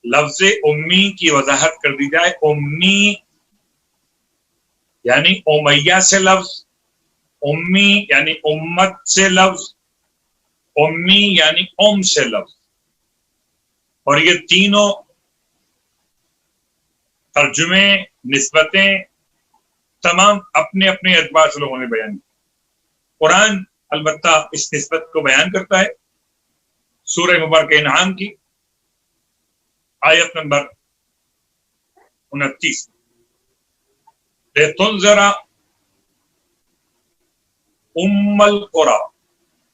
لفظ امی کی وضاحت کر دی جائے. امی یعنی امیہ سے لفظ، امی یعنی امت سے لفظ، امی یعنی سے لفظ، اور یہ تینوں ترجمے نسبتیں تمام اپنے اپنے اعتبار سے لوگوں نے بیان کی. قرآن البتہ اس نسبت کو بیان کرتا ہے. سورہ مبارکہ انعام کی آیت نمبر 29، لِتُنذِرَ أُمَّ الْقُرَىٰ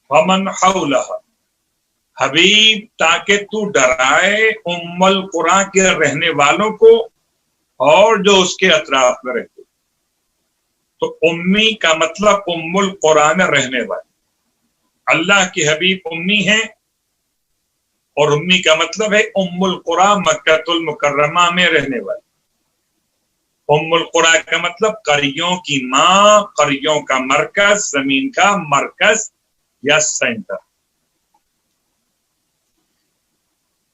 وَمَنْ حَوْلَهَا، حبیب تاکہ تو ڈرائے ام القریٰ کے رہنے والوں کو اور جو اس کے اطراف میں رہتے. تو امی کا مطلب ام القریٰ میں رہنے والے. اللہ کے حبیب امی ہیں، اور امی کا مطلب ہے ام القریٰ مکہ المکرمہ میں رہنے والے. ام القریٰ کا مطلب قریوں کی ماں، قریوں کا مرکز، زمین کا مرکز یا سینٹر.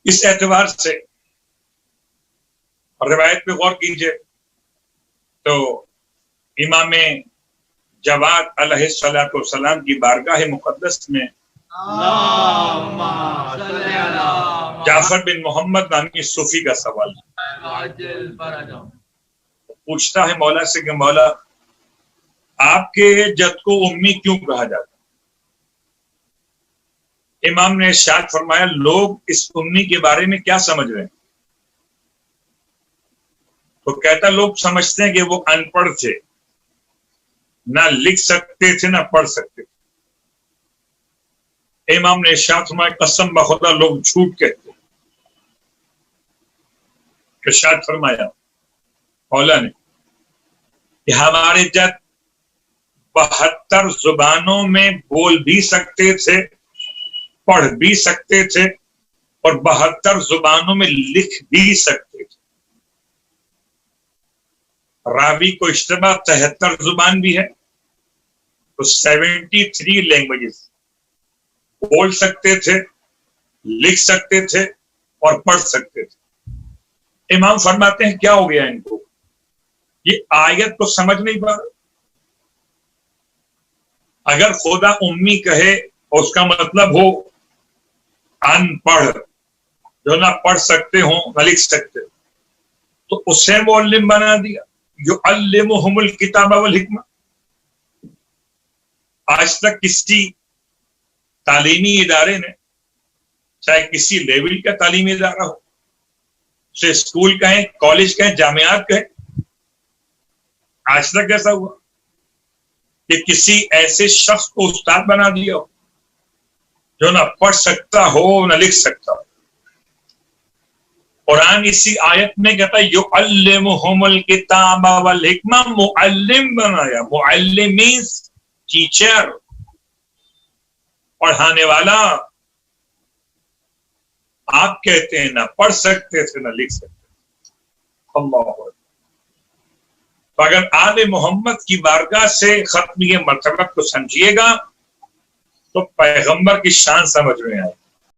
اس اعتبار سے روایت پہ غور کیجئے تو امام جواد علیہ السلام کی بارگاہ مقدس میں جعفر بن محمد نامی صوفی کا سوال پوچھتا ہے مولا سے کہ مولا آپ کے جد کو امی کیوں کہا جاتا؟ امام نے ارشاد فرمایا لوگ اس امی کے بارے میں کیا سمجھ رہے ہیں؟ تو کہتا لوگ سمجھتے ہیں کہ وہ ان پڑھ تھے، نہ لکھ سکتے تھے نہ پڑھ سکتے تھے. امام نے ارشاد فرمایا قسم بخدا لوگ جھوٹ کہتے. ارشاد فرمایا مولا نے کہ ہمارے جد 72 زبانوں میں بول بھی سکتے تھے، پڑھ بھی سکتے تھے، اور 72 زبانوں میں لکھ بھی سکتے تھے. راوی کو اشتباہ 73 زبان بھی ہے تو 73 لینگویجز بول سکتے تھے، لکھ سکتے تھے اور پڑھ سکتے تھے. امام فرماتے ہیں کیا ہو گیا ان کو؟ یہ آیت کو سمجھ نہیں پا رہا. اگر خدا امی کہے اور اس کا مطلب ہو ان پڑھ، جو نہ پڑھ سکتے ہوں نہ لکھ سکتے، تو اسے معلم بنا دیا. یعلمہم الکتاب والحکمہ. آج تک کسی تعلیمی ادارے نے، چاہے کسی لیول کا تعلیمی ادارہ ہو، اسے اسکول کہیں، کالج کہیں، جامعات کہیں، آج تک ایسا ہوا کہ کسی ایسے شخص کو استاد بنا دیا ہو جو نہ پڑھ سکتا ہو نہ لکھ سکتا ہو. قرآن اسی آیت میں کہتا ہے یعلمہم الکتاب والحکمہ، معلم بنایا. معلم means ٹیچر، پڑھانے والا. آپ کہتے ہیں نہ پڑھ سکتے تھے نہ لکھ سکتے تھے. اللہ اکبر. تو اگر آل محمد کی بارگاہ سے ختمی مرتبہ کو سمجھیے گا تو پیغمبر کی شان سمجھ میں آئے.